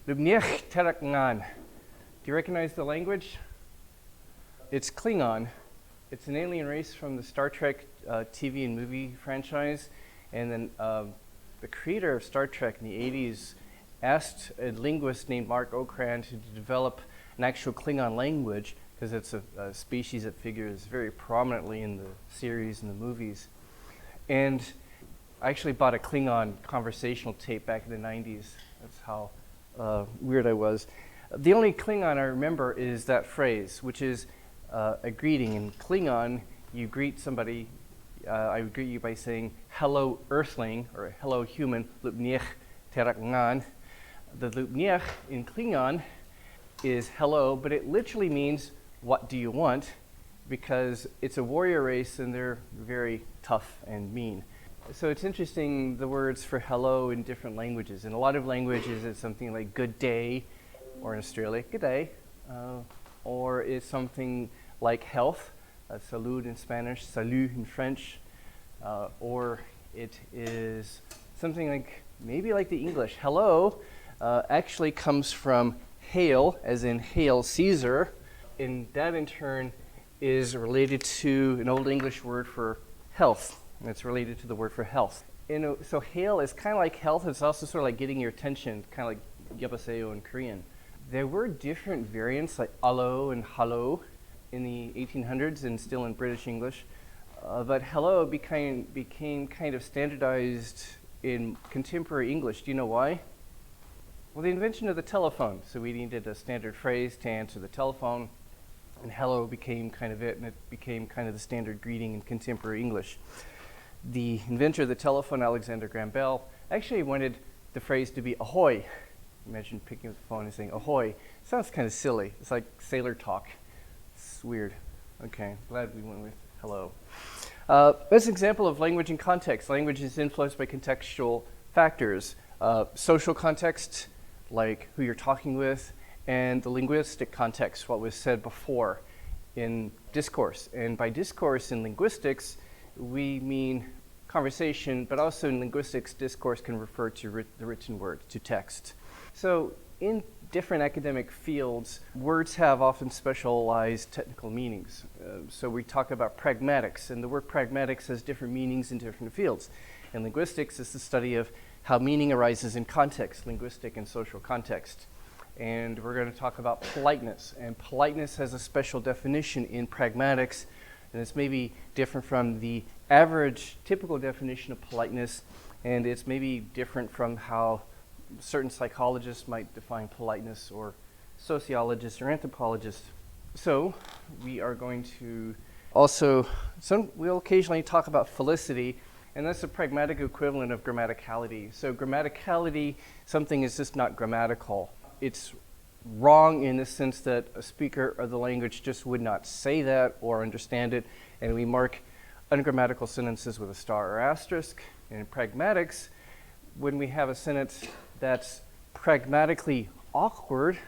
Lubniech terakngan. Do you recognize the language? It's Klingon. It's an alien race from the Star Trek TV and movie franchise. And then the creator of Star Trek in the 80s asked a linguist named Mark Okrand to develop an actual Klingon language, because it's a species that figures very prominently in the series and the movies. And I actually bought a Klingon conversational tape back in the 90s. That's how weird I was. The only Klingon I remember is that phrase, which is a greeting. In Klingon, you greet somebody, I would greet you by saying, hello earthling, or hello human, lupniech terakngan. The lupniech in Klingon is hello, but it literally means, what do you want? Because it's a warrior race and they're very tough and mean. So it's interesting, the words for hello in different languages. In a lot of languages, it's something like good day, or in Australia, good day. Or it's something like health, salud in Spanish, salut in French. Or it is something like, maybe like the English, hello, actually comes from hail, as in hail Caesar. And that in turn is related to an Old English word for health. And it's related to the word for health. So hail is kind of like health. It's also sort of like getting your attention, kind of like yabaseo in Korean. There were different variants like allo and hallo in the 1800s and still in British English. But hello became kind of standardized in contemporary English. Do you know why? Well, the invention of the telephone. So we needed a standard phrase to answer the telephone. And hello became kind of it, and it became kind of the standard greeting in contemporary English. The inventor of the telephone, Alexander Graham Bell, actually wanted the phrase to be ahoy. Imagine picking up the phone and saying ahoy. Sounds kind of silly. It's like sailor talk. It's weird. Okay, glad we went with hello. That's an example of language in context. Language is influenced by contextual factors. Social context, like who you're talking with, and the linguistic context, what was said before in discourse. And by discourse in linguistics, we mean conversation, but also in linguistics, discourse can refer to the written word, to text. So in different academic fields, words have often specialized technical meanings. So we talk about pragmatics, and the word pragmatics has different meanings in different fields. In linguistics, it's the study of how meaning arises in context, linguistic and social context. And we're going to talk about politeness. And politeness has a special definition in pragmatics, and it's maybe different from the average, typical definition of politeness, and it's maybe different from how certain psychologists might define politeness, or sociologists or anthropologists. So we are going to also, we'll occasionally talk about felicity, and that's the pragmatic equivalent of grammaticality. So grammaticality, something is just not grammatical. It's wrong in the sense that a speaker of the language just would not say that or understand it, and we mark ungrammatical sentences with a star or asterisk. And in pragmatics, when we have a sentence that's pragmatically awkward,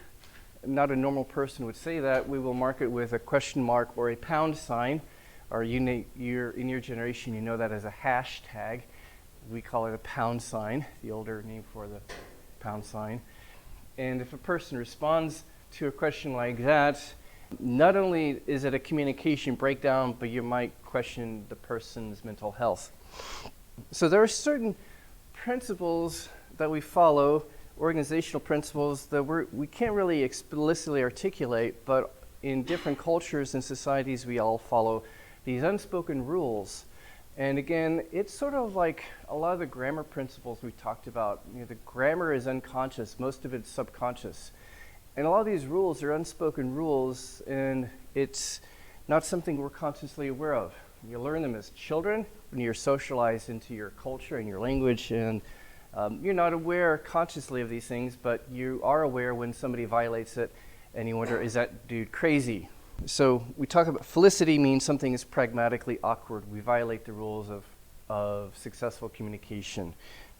not a normal person would say that, we will mark it with a question mark or a pound sign, or in your generation you know that as a hashtag. We call it a pound sign, the older name for the pound sign. And if a person responds to a question like that, not only is it a communication breakdown, but you might question the person's mental health. So there are certain principles that we follow, organizational principles that we can't really explicitly articulate, but in different cultures and societies we all follow these unspoken rules. And again, it's sort of like a lot of the grammar principles we talked about. You know, the grammar is unconscious, most of it's subconscious. And a lot of these rules are unspoken rules, and it's not something we're consciously aware of. You learn them as children when you're socialized into your culture and your language, and you're not aware consciously of these things, but you are aware when somebody violates it, and you wonder, is that dude crazy? So we talk about felicity means something is pragmatically awkward. We violate the rules of successful communication.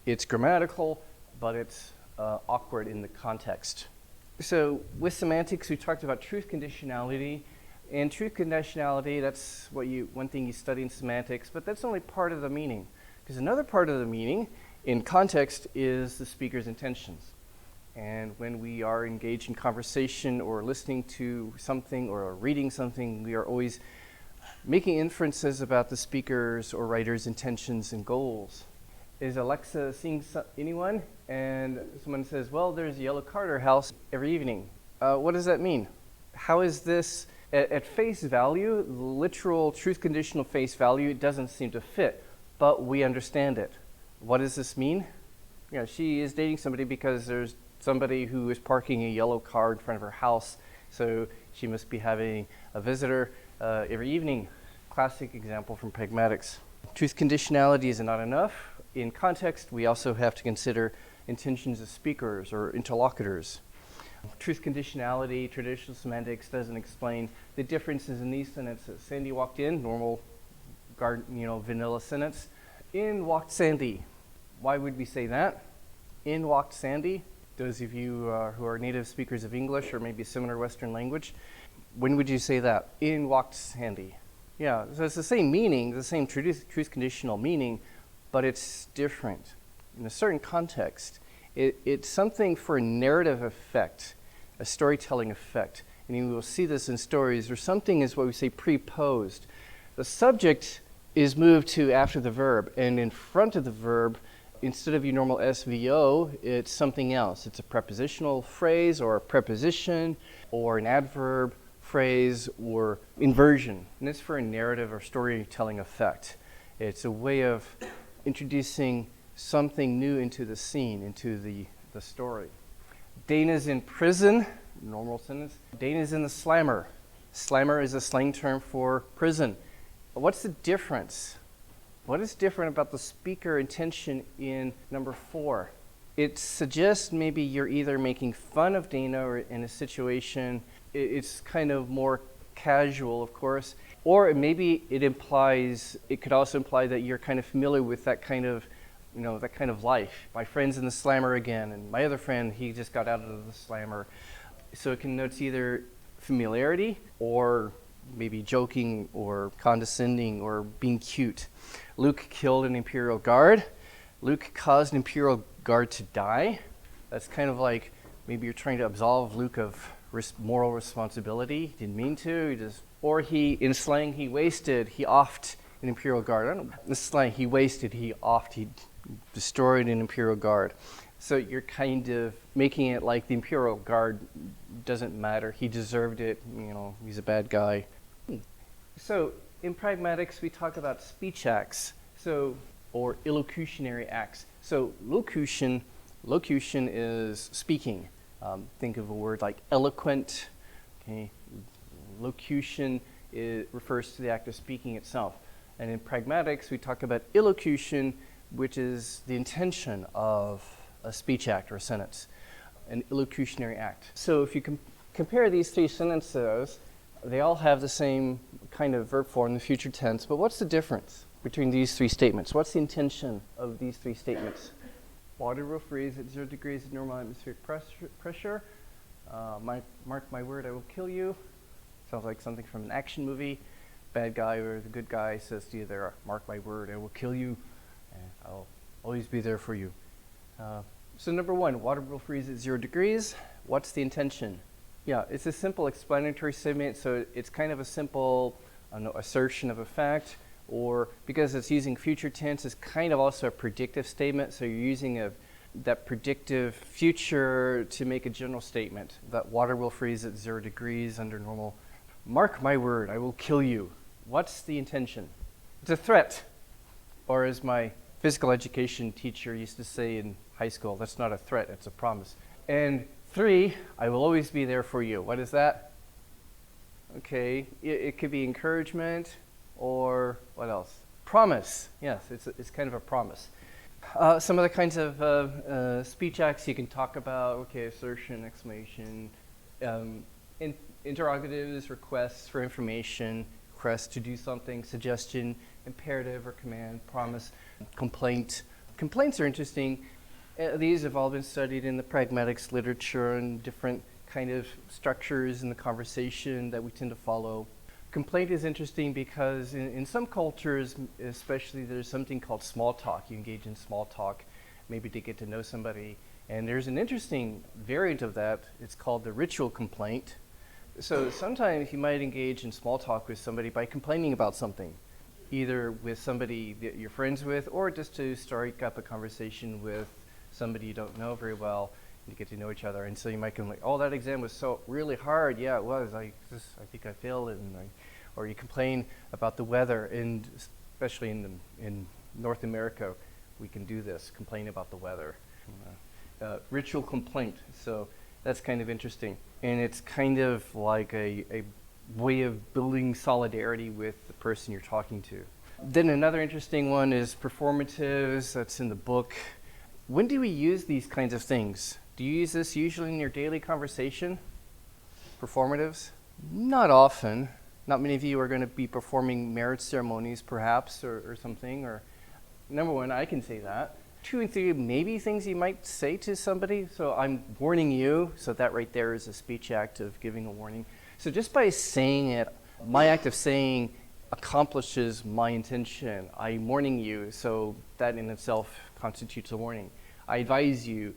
It's grammatical, but it's awkward in the context. So with semantics, we talked about truth conditionality. And truth conditionality, that's one thing you study in semantics, but that's only part of the meaning. Because another part of the meaning in context is the speaker's intentions. And when we are engaged in conversation or listening to something or reading something, we are always making inferences about the speaker's or writer's intentions and goals. Is Alexa seeing anyone? And someone says, well, there's a yellow car at our house every evening. What does that mean? How is this, at face value, literal truth conditional face value, it doesn't seem to fit, but we understand it. What does this mean? You know, she is dating somebody because there's somebody who is parking a yellow car in front of her house, so she must be having a visitor every evening. Classic example from Pragmatics. Truth conditionality is not enough. In context, we also have to consider intentions of speakers or interlocutors. Truth conditionality, traditional semantics doesn't explain the differences in these sentences. Sandy walked in, normal vanilla sentence. In walked Sandy. Why would we say that? In walked Sandy. Those of you who are native speakers of English or maybe a similar Western language, when would you say that? In walked Sandy. Yeah, so it's the same meaning, the same truth conditional meaning, but it's different. In a certain context, it's something for a narrative effect, a storytelling effect. And you will see this in stories, where something is what we say preposed. The subject is moved to after the verb, and in front of the verb, instead of your normal SVO, it's something else. It's a prepositional phrase or a preposition or an adverb phrase or inversion. And it's for a narrative or storytelling effect. It's a way of introducing something new into the scene, into the story. Dana's in prison, normal sentence. Dana's in the slammer. Slammer is a slang term for prison. What's the difference? What is different about the speaker intention in number 4? It suggests maybe you're either making fun of Dana or in a situation, it's kind of more casual, of course, or maybe it could also imply that you're kind of familiar with that kind of life. My friend's in the slammer again, and my other friend, he just got out of the slammer. So it connotes either familiarity or maybe joking or condescending or being cute. Luke killed an Imperial guard. Luke caused an Imperial guard to die. That's kind of like maybe you're trying to absolve Luke of moral responsibility. He didn't mean to. In slang, he offed an Imperial guard. I don't know. In slang, he destroyed an Imperial guard. So you're kind of making it like the Imperial guard doesn't matter. He deserved it. He's a bad guy. So in Pragmatics, we talk about speech acts, or illocutionary acts. So locution is speaking. Think of a word like eloquent. Okay, locution refers to the act of speaking itself. And in Pragmatics, we talk about illocution, which is the intention of a speech act or a sentence, an illocutionary act. So if you compare these 3 sentences, they all have the same kind of verb form, the future tense, but what's the difference between these 3 statements? What's the intention of these 3 statements? Water will freeze at 0 degrees of normal atmospheric pressure. Mark my word, I will kill you. Sounds like something from an action movie. Bad guy or the good guy says to you there, mark my word, I will kill you, and I'll always be there for you. So number 1, water will freeze at 0 degrees. What's the intention? Yeah, it's a simple explanatory statement, so it's kind of a simple assertion of a fact, or because it's using future tense, it's kind of also a predictive statement, so you're using that predictive future to make a general statement that water will freeze at 0 degrees under normal. Mark my word, I will kill you. What's the intention? It's a threat, or as my physical education teacher used to say in high school, that's not a threat, it's a promise. And 3, I will always be there for you. What is that? Okay, it could be encouragement, or what else? Promise. Yes, it's kind of a promise. Some of the kinds of speech acts you can talk about, okay, assertion, exclamation, interrogatives, requests for information, requests to do something, suggestion, imperative or command, promise, complaint. Complaints are interesting. These have all been studied in the pragmatics literature and different kind of structures in the conversation that we tend to follow. Complaint is interesting because in some cultures, especially, there's something called small talk. You engage in small talk, maybe to get to know somebody, And there's an interesting variant of that. It's called the ritual complaint. So sometimes you might engage in small talk with somebody by complaining about something, either with somebody that you're friends with, or just to strike up a conversation with somebody you don't know very well, and you get to know each other. And so you might complain, oh, that exam was so really hard. Yeah, it was. I think I failed it. Or you complain about the weather, and especially in North America, we can do this, complain about the weather. Ritual complaint. So that's kind of interesting. And it's kind of like a way of building solidarity with the person you're talking to. Then another interesting one is performatives. That's in the book. When do we use these kinds of things? Do you use this usually in your daily conversation? Performatives? Not often. Not many of you are going to be performing marriage ceremonies, perhaps, or something. Or number one, I can say that. 2 and 3, maybe things you might say to somebody. So I'm warning you. So that right there is a speech act of giving a warning. So just by saying it, my act of saying accomplishes my intention. I'm warning you. So that in itself constitutes a warning. I advise you.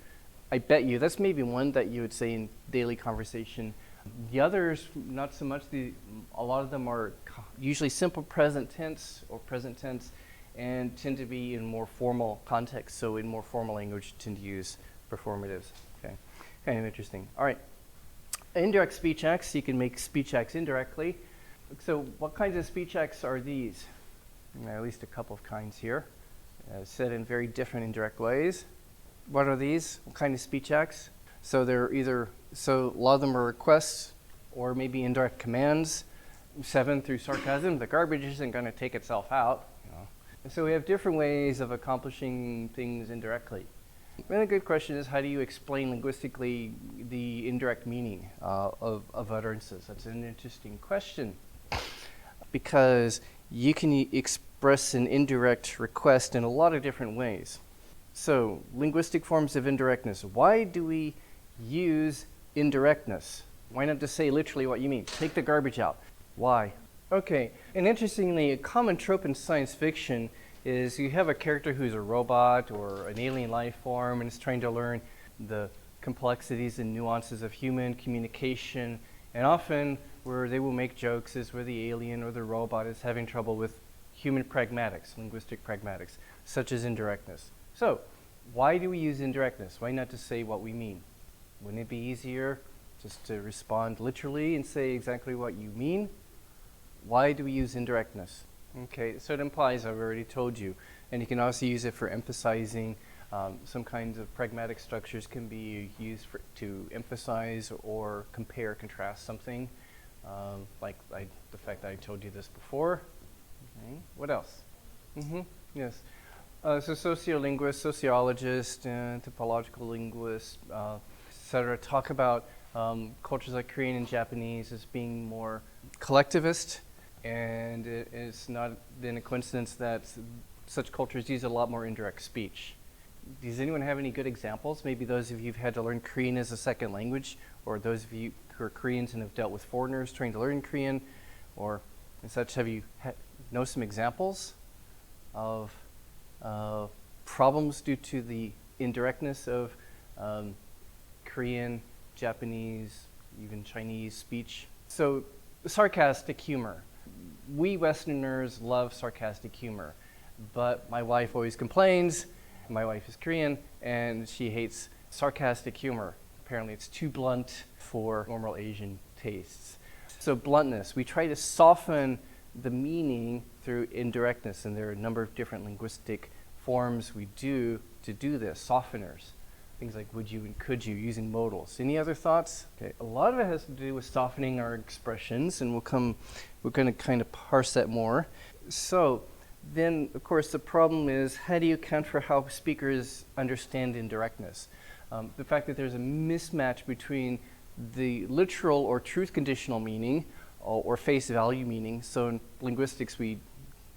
I bet you. That's maybe one that you would say in daily conversation. The others, not so much. A lot of them are usually simple present tense or present tense, and tend to be in more formal context. So in more formal language, tend to use performatives. Okay, kind of interesting. All right, indirect speech acts. You can make speech acts indirectly. So what kinds of speech acts are these? At least a couple of kinds here, said in very different indirect ways. What are these? What kind of speech acts? So they're either, so a lot of them are requests or maybe indirect commands. 7 through sarcasm, the garbage isn't going to take itself out. And so we have different ways of accomplishing things indirectly. And a good question is, how do you explain linguistically the indirect meaning of utterances? That's an interesting question, because you can express an indirect request in a lot of different ways. So, linguistic forms of indirectness. Why do we use indirectness? Why not just say literally what you mean? Take the garbage out. Why? Okay, and interestingly, a common trope in science fiction is you have a character who's a robot or an alien life form and is trying to learn the complexities and nuances of human communication, and often where they will make jokes is where the alien or the robot is having trouble with human pragmatics, linguistic pragmatics, such as indirectness. So, why do we use indirectness? Why not just say what we mean? Wouldn't it be easier just to respond literally and say exactly what you mean? Why do we use indirectness? Okay, so it implies, I've already told you, and you can also use it for emphasizing. Some kinds of pragmatic structures can be used to emphasize or compare, contrast something, like the fact that I told you this before. Okay. What else? Yes. So sociolinguists, sociologists, typological linguists, etc., talk about cultures like Korean and Japanese as being more collectivist, and it's not then a coincidence that such cultures use a lot more indirect speech. Does anyone have any good examples? Maybe those of you who've had to learn Korean as a second language, or those of you who are Koreans and have dealt with foreigners trying to learn Korean, or and such. Have you know some examples of problems due to the indirectness of Korean, Japanese, even Chinese speech? So, sarcastic humor. We Westerners love sarcastic humor, but my wife always complains. My wife is Korean, and she hates sarcastic humor. Apparently it's too blunt for normal Asian tastes. So bluntness, we try to soften the meaning through indirectness, and there are a number of different linguistic forms we do to do this, softeners. Things like would you and could you, using modals. Any other thoughts? Okay, a lot of it has to do with softening our expressions, and we're going to kind of parse that more. So then, of course, the problem is, how do you account for how speakers understand indirectness? The fact that there's a mismatch between the literal or truth conditional meaning or face value meaning. So in linguistics, we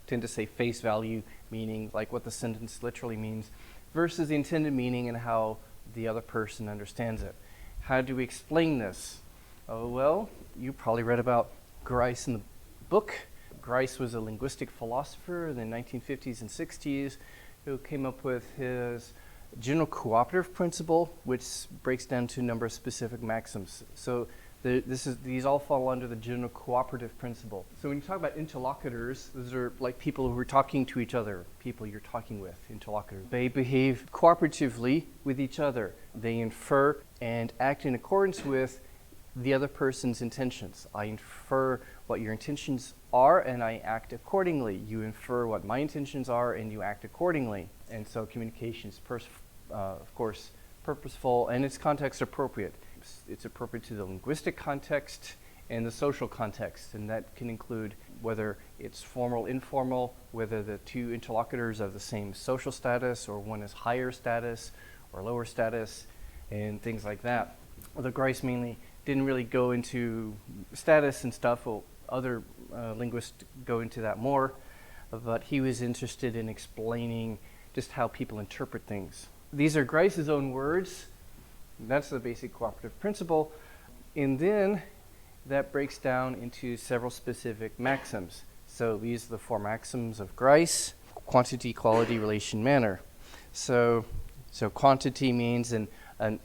tend to say face value meaning, like what the sentence literally means, versus the intended meaning and how the other person understands it. How do we explain this? Oh, well, you probably read about Grice in the book. Grice was a linguistic philosopher in the 1950s and 60s who came up with his general cooperative principle, which breaks down to a number of specific maxims. So these all fall under the general cooperative principle. So when you talk about interlocutors, those are like people who are talking to each other, people you're talking with, interlocutors. They behave cooperatively with each other. They infer and act in accordance with the other person's intentions. I infer what your intentions are and I act accordingly. You infer what my intentions are and you act accordingly. And so communication is, of course, purposeful and it's context appropriate. It's appropriate to the linguistic context and the social context, and that can include whether it's formal, informal, whether the two interlocutors have the same social status or one is higher status or lower status, and things like that. Although Grice mainly didn't really go into status and stuff, well, other linguists go into that more, but he was interested in explaining just how people interpret things. These are Grice's own words. That's the basic cooperative principle. And then that breaks down into several specific maxims. So these are the 4 maxims of Grice: quantity, quality, relation, manner. So quantity means an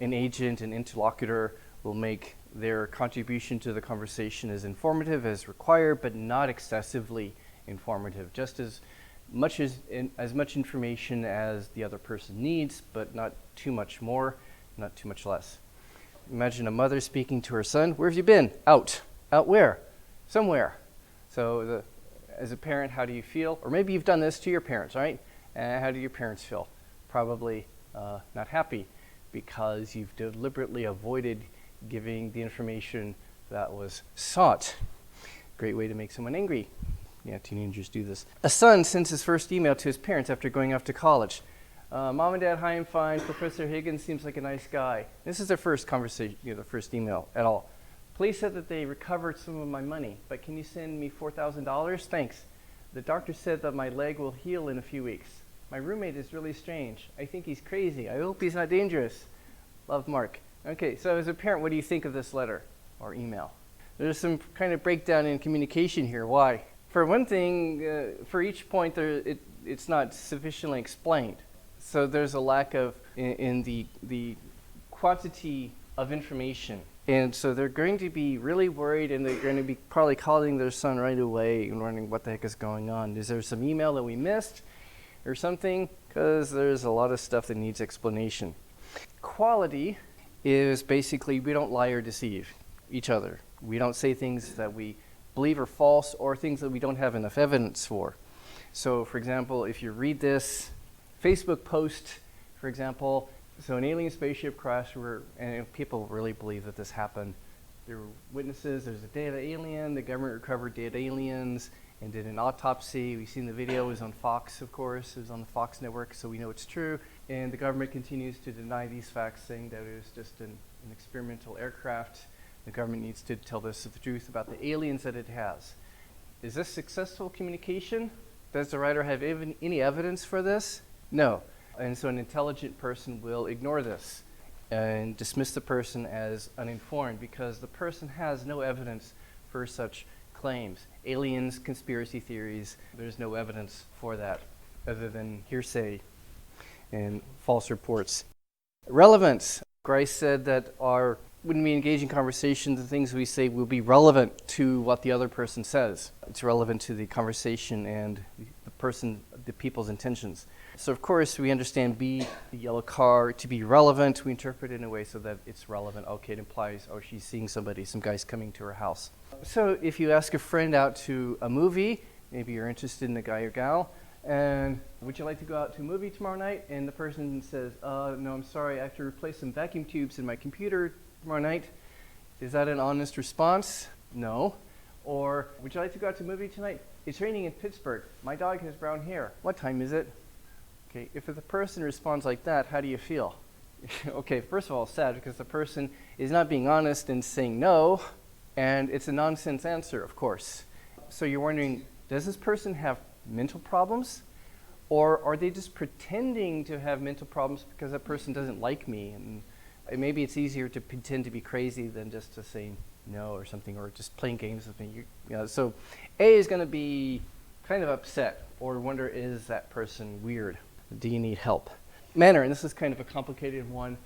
agent, an interlocutor will make their contribution to the conversation as informative as required, but not excessively informative. Just as much information as the other person needs, but not too much more, not too much less. Imagine a mother speaking to her son. Where have you been? Out. Out where? Somewhere. So as a parent, how do you feel? Or maybe you've done this to your parents, right? How do your parents feel? Probably not happy because you've deliberately avoided giving the information that was sought. Great way to make someone angry. Yeah, teenagers do this. A son sends his first email to his parents after going off to college. Mom and Dad, hi, I'm fine. Professor Higgins seems like a nice guy. This is their first conversation, their first email at all. Police said that they recovered some of my money, but can you send me $4,000? Thanks. The doctor said that my leg will heal in a few weeks. My roommate is really strange. I think he's crazy. I hope he's not dangerous. Love, Mark. Okay, so as a parent, what do you think of this letter or email? There's some kind of breakdown in communication here. Why? For one thing, for each point, it's not sufficiently explained. So there's a lack of in the quantity of information. And so they're going to be really worried, and they're going to be probably calling their son right away and wondering what the heck is going on. Is there some email that we missed or something? Because there's a lot of stuff that needs explanation. Quality is basically we don't lie or deceive each other. We don't say things that we believe are false or things that we don't have enough evidence for. So, for example, if you read this Facebook post, for example, so an alien spaceship crashed, and people really believe that this happened. There were witnesses, there's a dead alien, the government recovered dead aliens and did an autopsy. We've seen the video, it was on Fox, of course, it was on the Fox network, so we know it's true. And the government continues to deny these facts, saying that it was just an experimental aircraft. The government needs to tell us the truth about the aliens that it has. Is this successful communication? Does the writer have any evidence for this? No. And so an intelligent person will ignore this and dismiss the person as uninformed because the person has no evidence for such claims. Aliens, conspiracy theories, there's no evidence for that other than hearsay and false reports. Relevance. Grice said that when we engage in conversation, the things we say will be relevant to what the other person says. It's relevant to the conversation and the people's intentions. So of course we understand B, the yellow car, to be relevant. We interpret it in a way so that it's relevant. Okay, it implies, oh, she's seeing somebody, some guy's coming to her house. So if you ask a friend out to a movie, maybe you're interested in a guy or gal, and would you like to go out to a movie tomorrow night? And the person says, no, I'm sorry, I have to replace some vacuum tubes in my computer tomorrow night. Is that an honest response? No. Or, would you like to go out to a movie tonight? It's raining in Pittsburgh. My dog has brown hair. What time is it? Okay, if the person responds like that, how do you feel? Okay, first of all, sad because the person is not being honest and saying no, and it's a nonsense answer, of course. So you're wondering, does this person have mental problems? Or are they just pretending to have mental problems because that person doesn't like me? And maybe it's easier to pretend to be crazy than just to say no or something, or just playing games with me. So A is going to be kind of upset or wonder, is that person weird? Do you need help? manner, and this is kind of a complicated one.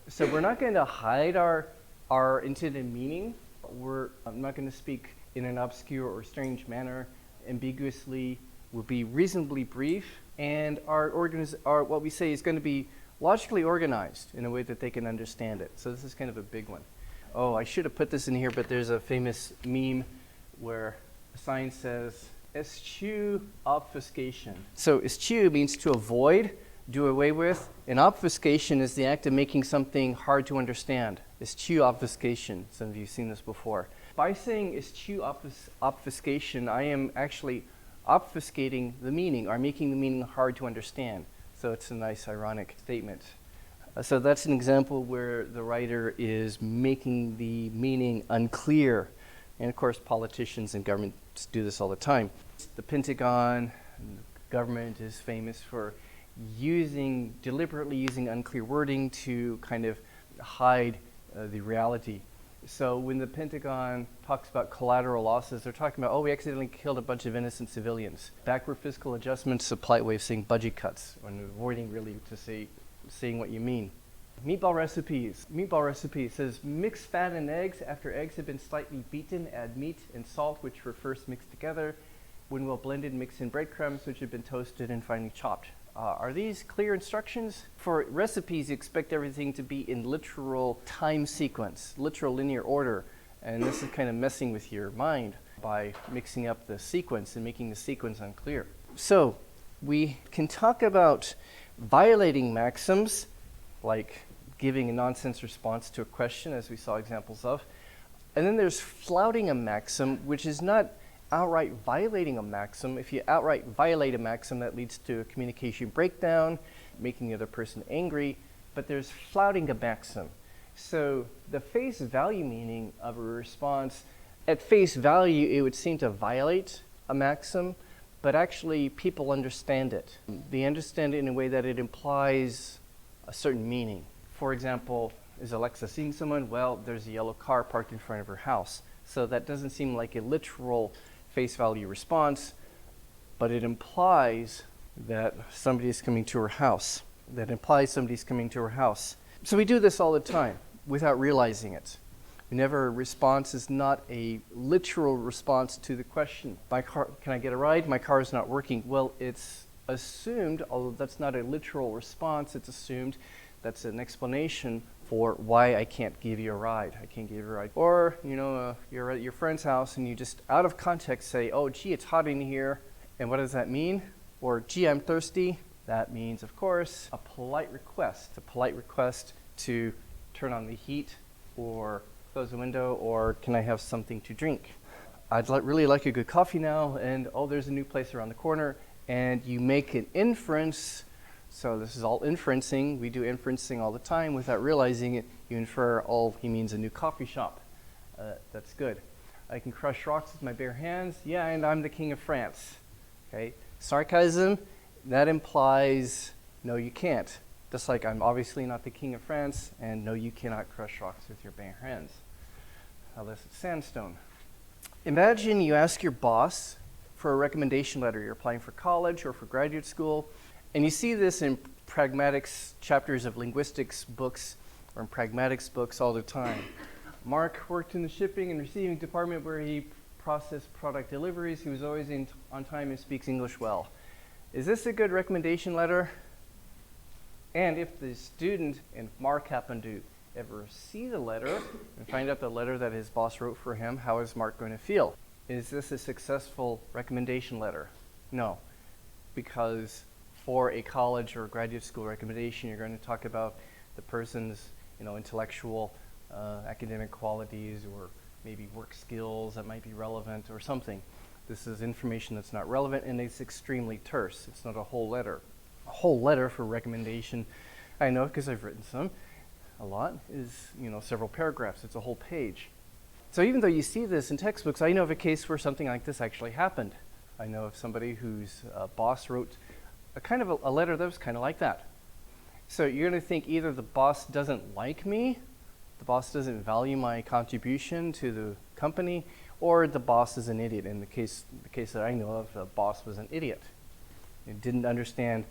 So we're not going to hide our intended meaning. I'm not going to speak in an obscure or strange manner, ambiguously. We'll be reasonably brief, and what we say is going to be logically organized in a way that they can understand it. So this is kind of a big one. Oh, I should have put this in here, but there's a famous meme where a sign says, eschew obfuscation. So eschew means to avoid, do away with, and obfuscation is the act of making something hard to understand. Eschew obfuscation. Some of you have seen this before. By saying eschew obfuscation, I am actually obfuscating the meaning, or making the meaning hard to understand. So it's a nice ironic statement. So that's an example where the writer is making the meaning unclear. And of course, politicians and governments do this all the time. The Pentagon, and the government is famous for deliberately using unclear wording to kind of hide the reality. So when the Pentagon talks about collateral losses, they're talking about, oh, we accidentally killed a bunch of innocent civilians. Backward fiscal adjustments, a polite way of saying budget cuts, and avoiding really to saying what you mean. Meatball recipes. Meatball recipe says mix fat and eggs. After eggs have been slightly beaten, add meat and salt, which were first mixed together. When well blended, mix in breadcrumbs, which have been toasted and finely chopped. Are these clear instructions? For recipes, you expect everything to be in literal time sequence, literal linear order. And this is kind of messing with your mind by mixing up the sequence and making the sequence unclear. So we can talk about violating maxims, like giving a nonsense response to a question, as we saw examples of. And then there's flouting a maxim, which is not outright violating a maxim. If you outright violate a maxim, that leads to a communication breakdown, making the other person angry. But there's flouting a maxim. So the face value meaning of a response, at face value, it would seem to violate a maxim, but actually people understand it. They understand it in a way that it implies a certain meaning. For example, is Alexa seeing someone? Well, there's a yellow car parked in front of her house. So that doesn't seem like a literal face value response, but it implies that somebody is coming to her house. That implies somebody's coming to her house. So we do this all the time without realizing it. Whenever a response is not a literal response to the question. My car, can I get a ride? My car is not working. Well, it's assumed, although that's not a literal response, it's assumed that's an explanation for why I can't give you a ride. I can't give you a ride. Or, you're at your friend's house and you just out of context say, oh, gee, it's hot in here. And what does that mean? Or, gee, I'm thirsty. That means, of course, a polite request. A polite request to turn on the heat or close the window, or can I have something to drink? I'd really like a good coffee now, and oh, there's a new place around the corner. And you make an inference. So this is all inferencing. We do inferencing all the time without realizing it. You infer, oh, he means a new coffee shop. That's good. I can crush rocks with my bare hands. Yeah, and I'm the king of France. Okay. Sarcasm, that implies, no, you can't. Just like I'm obviously not the king of France, and no, you cannot crush rocks with your bare hands. Unless it's sandstone. Imagine you ask your boss for a recommendation letter. You're applying for college or for graduate school. And you see this in Pragmatics chapters of linguistics books or in Pragmatics books all the time. Mark worked in the shipping and receiving department where he processed product deliveries. He was always on time and speaks English well. Is this a good recommendation letter? And if the student and Mark happen to ever see the letter and find out the letter that his boss wrote for him, how is Mark going to feel? Is this a successful recommendation letter? No, because for a college or graduate school recommendation, you're going to talk about the person's, intellectual, academic qualities, or maybe work skills that might be relevant or something. This is information that's not relevant, and it's extremely terse. It's not a whole letter. A whole letter for recommendation, I know because I've written some, a lot, is several paragraphs. It's a whole page. So even though you see this in textbooks, I know of a case where something like this actually happened. I know of somebody whose boss wrote a letter that was kind of like that. So you're going to think either the boss doesn't like me, the boss doesn't value my contribution to the company, or the boss is an idiot. In the case that I know of, the boss was an idiot. He didn't understand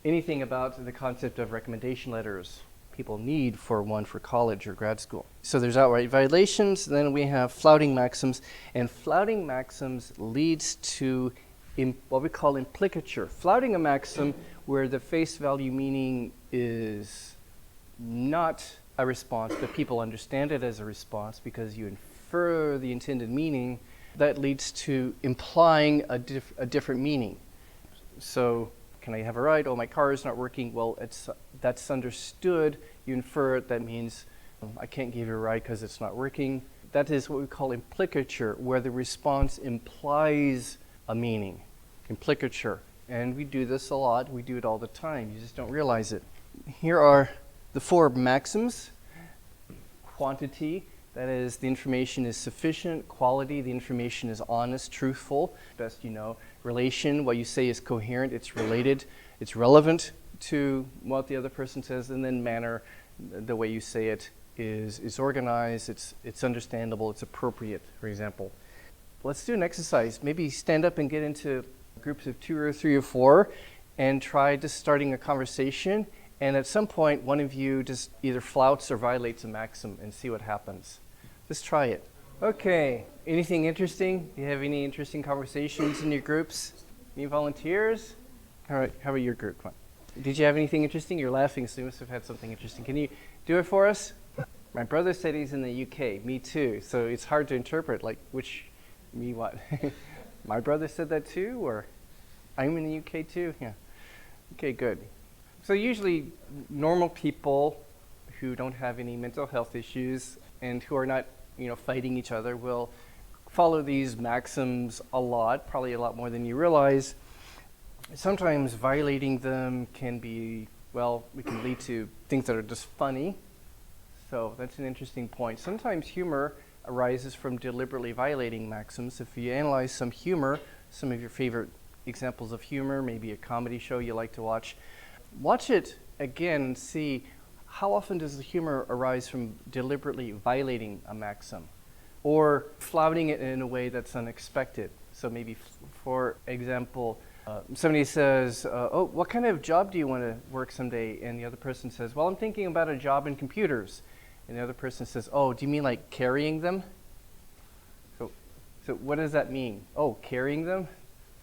anything about the concept of recommendation letters. People need for one for college or grad school. So there's outright violations, then we have flouting maxims, and flouting maxims leads to what we call implicature. Flouting a maxim where the face value meaning is not a response, but people understand it as a response because you infer the intended meaning, that leads to implying a different meaning. So, can I have a ride? Oh, my car is not working. Well, that's understood. You infer it. That means I can't give you a ride because it's not working. That is what we call implicature, where the response implies a meaning. Implicature. And we do this a lot. We do it all the time. You just don't realize it. Here are the 4 maxims. Quantity. That is, the information is sufficient. Quality, the information is honest, truthful, best you know. Relation, what you say is coherent, it's related, it's relevant to what the other person says. And then manner, the way you say it is organized, it's understandable, it's appropriate, for example. Let's do an exercise. Maybe stand up and get into groups of 2 or 3 or 4 and try just starting a conversation. And at some point, one of you just either flouts or violates a maxim and see what happens. Just try it. Okay, anything interesting? Do you have any interesting conversations in your groups? Any volunteers? All right, how about your group? Come on. Did you have anything interesting? You're laughing, so you must have had something interesting. Can you do it for us? My brother said he's in the UK. Me too. So it's hard to interpret, like me what? My brother said that too, or I'm in the UK too? Yeah. Okay, good. So usually normal people who don't have any mental health issues and who are not, fighting each other will follow these maxims a lot, probably a lot more than you realize. Sometimes violating them can be, it can lead to things that are just funny. So that's an interesting point. Sometimes humor arises from deliberately violating maxims. If you analyze some humor, some of your favorite examples of humor, maybe a comedy show you like to watch it again and see how often does the humor arise from deliberately violating a maxim or flouting it in a way that's unexpected. So maybe, for example, somebody says, oh, what kind of job do you want to work someday? And the other person says, well, I'm thinking about a job in computers. And the other person says, oh, do you mean like carrying them? So what does that mean? Oh, carrying them?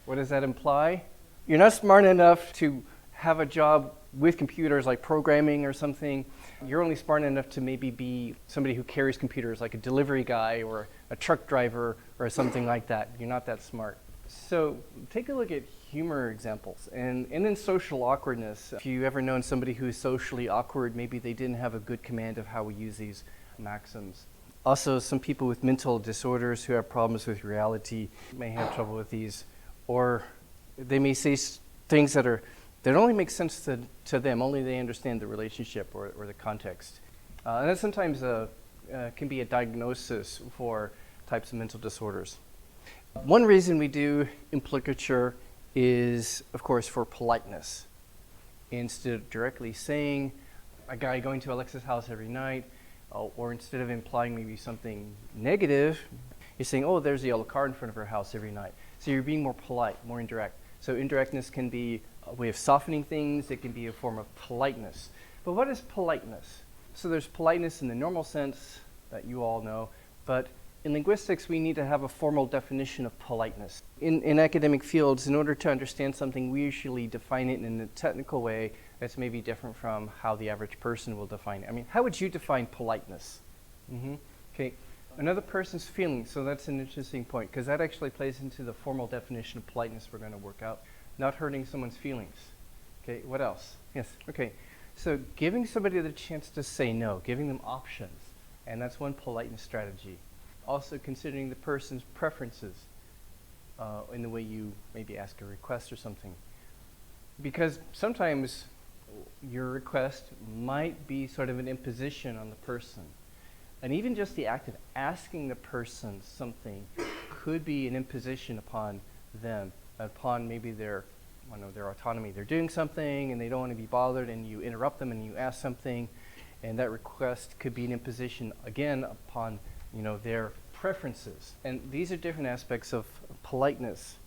What does that imply? You're not smart enough to have a job with computers like programming or something. You're only smart enough to maybe be somebody who carries computers, like a delivery guy or a truck driver or something like that. You're not that smart. So take a look at humor examples and then social awkwardness. If you ever known somebody who's socially awkward, maybe they didn't have a good command of how we use these maxims. Also, some people with mental disorders who have problems with reality may have trouble with these, or they may say things that only make sense to them, only they understand the relationship or the context. And that sometimes can be a diagnosis for types of mental disorders. One reason we do implicature is, of course, for politeness. Instead of directly saying a guy going to Alexa's house every night, or instead of implying maybe something negative, you're saying, oh, there's a yellow car in front of her house every night. So you're being more polite, more indirect. So indirectness can be a way of softening things. It can be a form of politeness. But what is politeness? So there's politeness in the normal sense that you all know, but in linguistics, we need to have a formal definition of politeness. In academic fields, in order to understand something, we usually define it in a technical way that's maybe different from how the average person will define it. I mean, how would you define politeness? Okay, another person's feelings. So that's an interesting point, because that actually plays into the formal definition of politeness we're going to work out. Not hurting someone's feelings. Okay, what else? Yes, okay. So giving somebody the chance to say no, giving them options, and that's one politeness strategy. Also considering the person's preferences in the way you maybe ask a request or something. Because sometimes your request might be sort of an imposition on the person. And even just the act of asking the person something could be an imposition upon them, upon maybe their autonomy. They're doing something and they don't want to be bothered, and you interrupt them and you ask something, and that request could be an imposition again upon their preferences. And these are different aspects of politeness.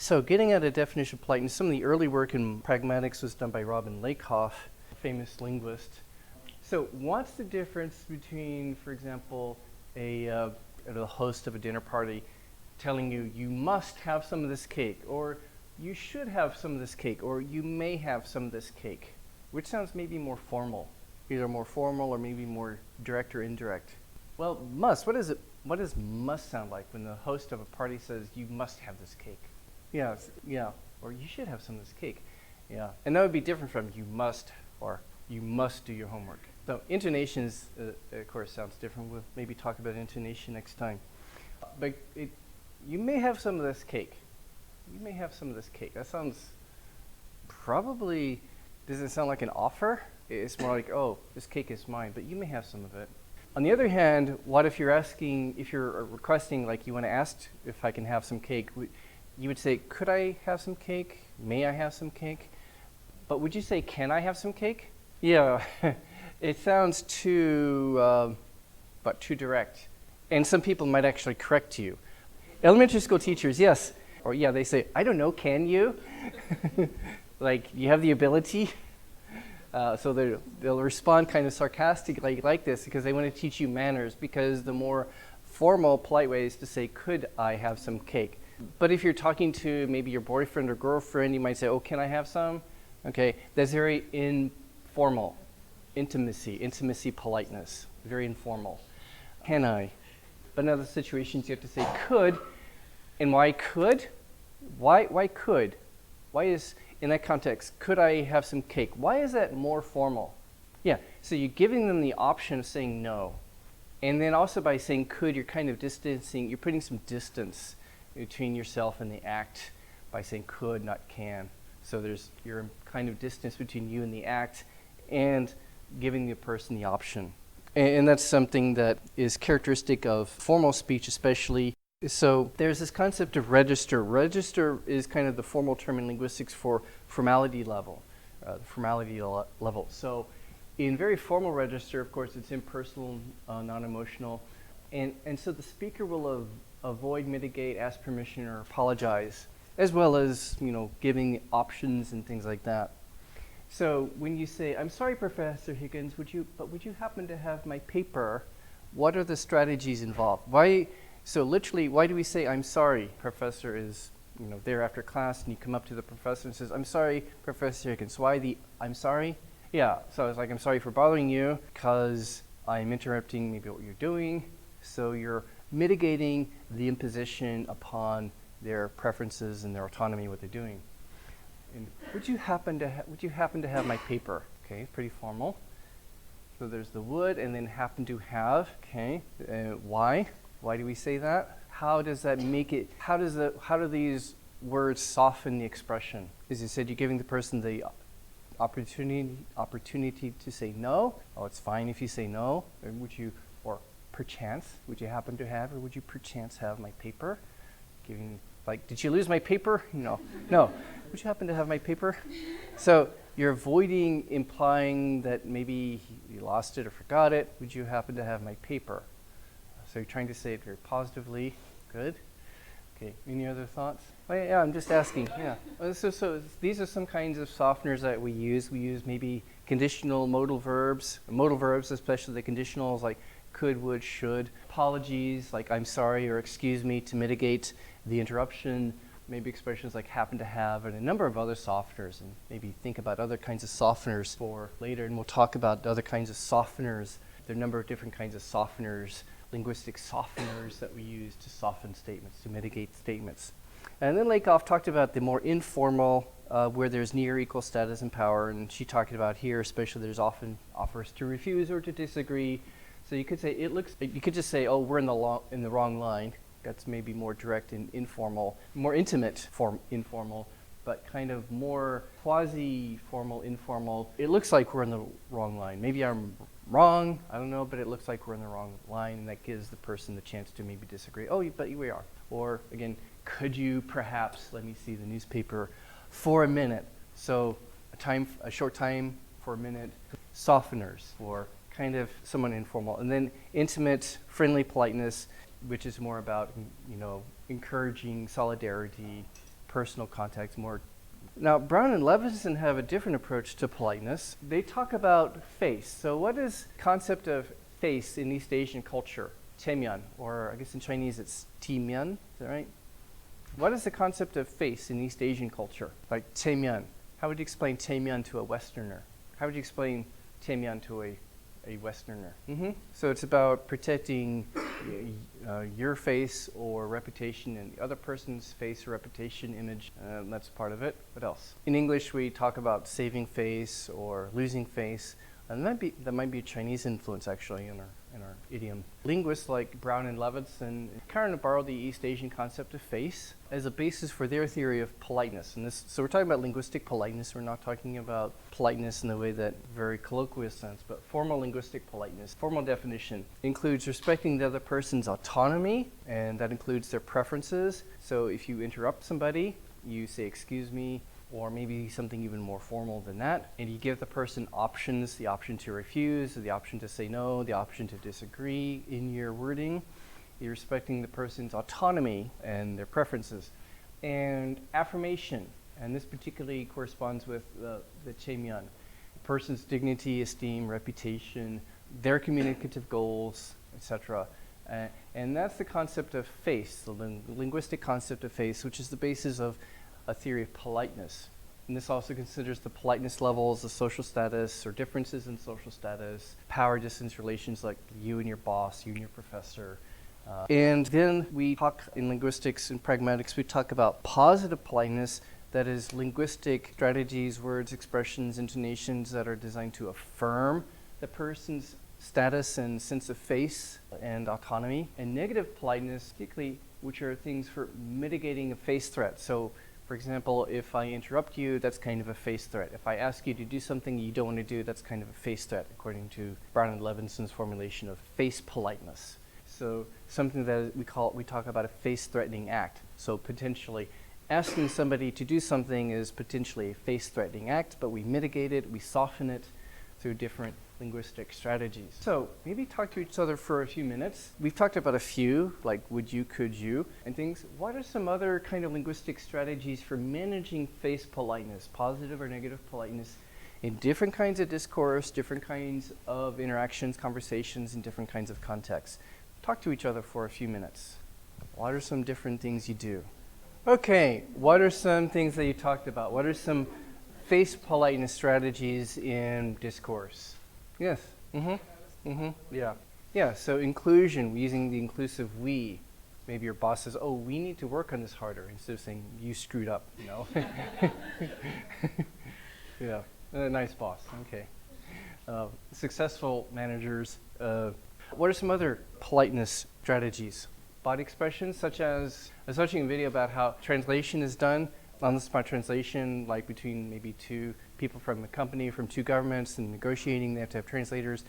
So getting at a definition of politeness, some of the early work in Pragmatics was done by Robin Lakoff, a famous linguist. So what's the difference between, for example, the host of a dinner party telling you, you must have some of this cake, or you should have some of this cake, or you may have some of this cake, which sounds maybe more formal, either more formal or maybe more direct or indirect. Well, must, what does must sound like when the host of a party says, you must have this cake? Yeah, or you should have some of this cake. Yeah, and that would be different from you must, or you must do your homework. So intonations, of course, sounds different. We'll maybe talk about intonation next time. But you may have some of this cake. You may have some of this cake. That sounds probably, doesn't sound like an offer. It's more like, oh, this cake is mine, but you may have some of it. On the other hand, what if you're asking, if you're requesting, like you want to ask if I can have some cake, you would say, could I have some cake? May I have some cake? But would you say, can I have some cake? Yeah, it sounds too direct. And some people might actually correct you. Elementary school teachers, yes. Or yeah, they say, I don't know, can you? Like, you have the ability? So they'll respond kind of sarcastically like this because they want to teach you manners, because the more formal, polite way is to say, could I have some cake? But if you're talking to maybe your boyfriend or girlfriend, you might say, oh, can I have some? Okay, that's very informal. Intimacy, politeness, very informal. Can I? But in other situations, you have to say could. And why could? Why could? Why is, in that context, could I have some cake? Why is that more formal? Yeah, so you're giving them the option of saying no. And then also by saying could, you're kind of distancing, you're putting some distance between yourself and the act by saying could, not can. So you're kind of distance between you and the act, and giving the person the option. And that's something that is characteristic of formal speech especially. So there's this concept of register. Register is kind of the formal term in linguistics for formality level. Level. So in very formal register, of course, it's impersonal, non-emotional. And so the speaker will avoid, mitigate, ask permission, or apologize, as well as, giving options and things like that. So when you say, I'm sorry, Professor Higgins, would you happen to have my paper? What are the strategies involved? So literally, why do we say, I'm sorry? Professor is, there after class, and you come up to the professor and says, I'm sorry, Professor Higgins. Why the I'm sorry? Yeah, so it's like, I'm sorry for bothering you because I'm interrupting maybe what you're doing. So you're mitigating the imposition upon their preferences and their autonomy, what they're doing. And would you happen to have my paper? Okay, pretty formal. So there's the would, and then happen to have. Okay, why? Why do we say that? How does that make it? How do these words soften the expression? As you said, you're giving the person the opportunity to say no. Oh, it's fine if you say no. Or perchance, would you happen to have, or would you perchance have my paper? Did you lose my paper? No. Would you happen to have my paper? So you're avoiding implying that maybe you lost it or forgot it. Would you happen to have my paper? So you're trying to say it very positively. Good. Okay, any other thoughts? Oh, yeah, I'm just asking. Yeah. So these are some kinds of softeners that we use. We use maybe conditional modal verbs, especially the conditionals like could, would, should. Apologies like I'm sorry or excuse me to mitigate the interruption. Maybe expressions like happen to have, and a number of other softeners, and maybe think about other kinds of softeners for later, and we'll talk about other kinds of softeners. There are a number of different kinds of softeners, linguistic softeners that we use to soften statements, to mitigate statements. And then Lakoff talked about the more informal, where there's near equal status and power, and she talked about here, especially there's often offers to refuse or to disagree. So you could say you could just say, oh, we're in the wrong line. That's maybe more direct and informal, more intimate form informal, but kind of more quasi-formal, informal. It looks like we're in the wrong line. Maybe I'm wrong, I don't know, but it looks like we're in the wrong line, and that gives the person the chance to maybe disagree. Oh, but we are. Or again, could you perhaps let me see the newspaper for a minute? So a short time for a minute. Softeners for kind of somewhat informal. And then intimate, friendly politeness, which is more about, encouraging solidarity, personal context, more. Now, Brown and Levinson have a different approach to politeness. They talk about face. So what is the concept of face in East Asian culture? Tiemian, or I guess in Chinese it's Timian, is that right? What is the concept of face in East Asian culture? Like Tiemian. How would you explain Tiemian to a Westerner? How would you explain Tiemian to a Westerner? So it's about protecting your face or reputation and the other person's face or reputation, image. That's part of it. What else? In English, we talk about saving face or losing face. And that might be a Chinese influence, actually, in our idiom. Linguists like Brown and Levinson kind of borrowed the East Asian concept of face as a basis for their theory of politeness. So we're talking about linguistic politeness. We're not talking about politeness in the way that very colloquial sense, but formal linguistic politeness. Formal definition includes respecting the other person's autonomy, and that includes their preferences. So if you interrupt somebody, you say, "Excuse me," or maybe something even more formal than that, and you give the person options, the option to refuse, the option to say no, the option to disagree in your wording. You're respecting the person's autonomy and their preferences. And affirmation, and this particularly corresponds with the Chemian. The person's dignity, esteem, reputation, their communicative goals, etc. And that's the concept of face, the linguistic concept of face, which is the basis of a theory of politeness. And this also considers the politeness levels, the social status, or differences in social status, power distance relations like you and your boss, you and your professor. And then we talk in linguistics and pragmatics, we talk about positive politeness, that is linguistic strategies, words, expressions, intonations that are designed to affirm the person's status and sense of face and autonomy. And negative politeness, particularly, which are things for mitigating a face threat. So, for example, if I interrupt you, that's kind of a face threat. If I ask you to do something you don't want to do, that's kind of a face threat, according to Brown and Levinson's formulation of face politeness. So something that we talk about a face-threatening act. So potentially asking somebody to do something is potentially a face-threatening act, but we mitigate it, we soften it through different linguistic strategies. So maybe talk to each other for a few minutes. We've talked about a few, like would you, could you, and things. What are some other kind of linguistic strategies for managing face politeness, positive or negative politeness, in different kinds of discourse, different kinds of interactions, conversations, in different kinds of contexts? Talk to each other for a few minutes. What are some different things you do? Okay, what are some things that you talked about? What are some face politeness strategies in discourse? Yes. Yeah, so inclusion, using the inclusive we. Maybe your boss says, "Oh, we need to work on this harder," instead of saying, "You screwed up," you know. Yeah, nice boss, okay. Successful managers. What are some other politeness strategies? Body expressions, such as, I was watching a video about how translation is done, on-the-spot translation, like between maybe two people from a company, from two governments, and negotiating, they have to have translators.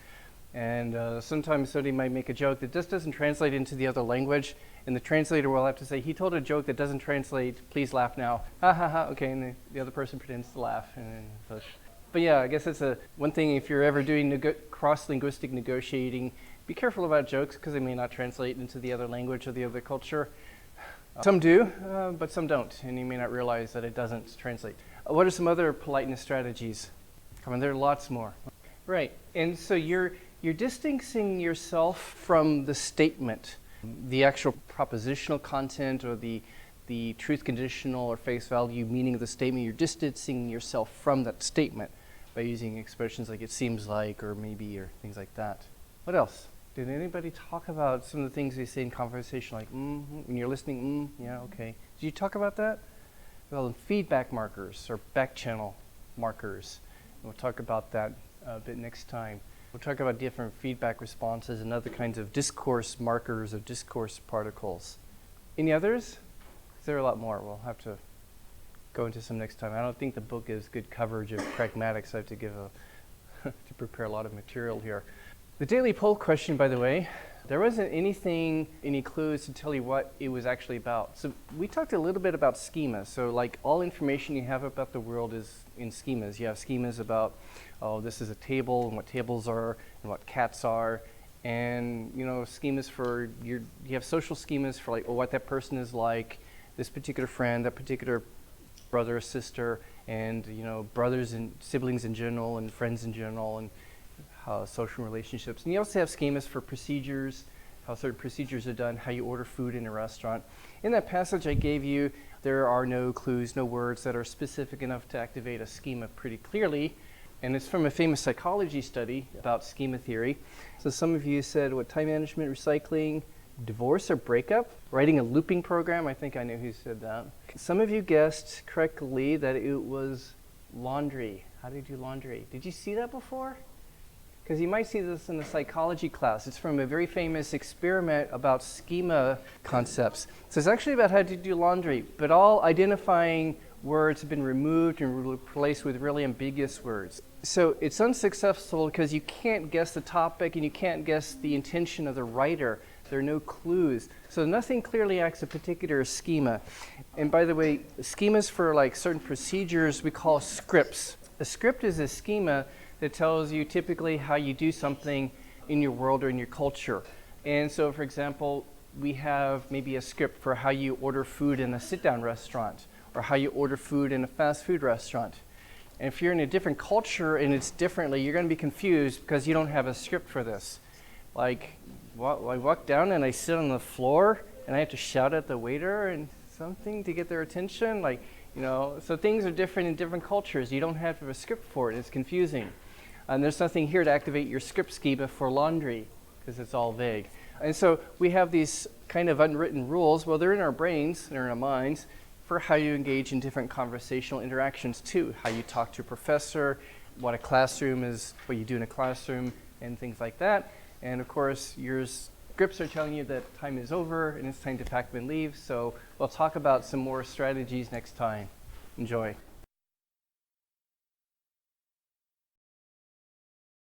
And sometimes somebody might make a joke that just doesn't translate into the other language, and the translator will have to say, "He told a joke that doesn't translate, please laugh now." Ha ha ha, okay, and the other person pretends to laugh. And such. But yeah, I guess that's one thing if you're ever doing cross-linguistic negotiating, be careful about jokes because they may not translate into the other language or the other culture. Some do, but some don't, and you may not realize that it doesn't translate. What are some other politeness strategies? Come on, there are lots more. Right, and so you're distancing yourself from the statement, the actual propositional content or the truth conditional or face value meaning of the statement. You're distancing yourself from that statement by using expressions like "it seems like" or "maybe" or things like that. What else? Did anybody talk about some of the things they say in conversation, like when you're listening, yeah, okay. Did you talk about that? Well, feedback markers or back channel markers. We'll talk about that a bit next time. We'll talk about different feedback responses and other kinds of discourse markers or discourse particles. Any others? There are a lot more. We'll have to go into some next time. I don't think the book is good coverage of pragmatics. I have to give to prepare a lot of material here. The daily poll question, by the way, there wasn't any clues to tell you what it was actually about. So we talked a little bit about schemas. So like all information you have about the world is in schemas. You have schemas about, oh, this is a table and what tables are and what cats are. And, you know, schemas for you have social schemas for like, oh, what that person is like, this particular friend, that particular brother or sister, and brothers and siblings in general, and friends in general, and social relationships. And you also have schemas for procedures, how certain procedures are done, how you order food in a restaurant. In that passage I gave you, there are no clues, no words that are specific enough to activate a schema pretty clearly. And it's from a famous psychology study about schema theory. So some of you said, what, time management, recycling, divorce or breakup, writing a looping program. I think I know who said that. Some of you guessed correctly that it was laundry. How do you do laundry? Did you see that before? Because you might see this in a psychology class. It's from a very famous experiment about schema concepts. So it's actually about how to do laundry, but all identifying words have been removed and replaced with really ambiguous words. So it's unsuccessful because you can't guess the topic and you can't guess the intention of the writer. There are no clues. So nothing clearly acts a particular schema. And by the way, schemas for like certain procedures we call scripts. A script is a schema that tells you typically how you do something in your world or in your culture. And so, for example, we have maybe a script for how you order food in a sit-down restaurant or how you order food in a fast food restaurant. And if you're in a different culture and it's differently, you're going to be confused because you don't have a script for this. Like, I walk down and I sit on the floor and I have to shout at the waiter and something to get their attention. So things are different in different cultures. You don't have a script for it. It's confusing. And there's nothing here to activate your script schema for laundry because it's all vague. And so we have these kind of unwritten rules. Well, they're in our brains, they're in our minds, for how you engage in different conversational interactions too. How you talk to a professor, what a classroom is, what you do in a classroom, and things like that. And of course, your scripts are telling you that time is over and it's time to pack up and leave. So we'll talk about some more strategies next time. Enjoy.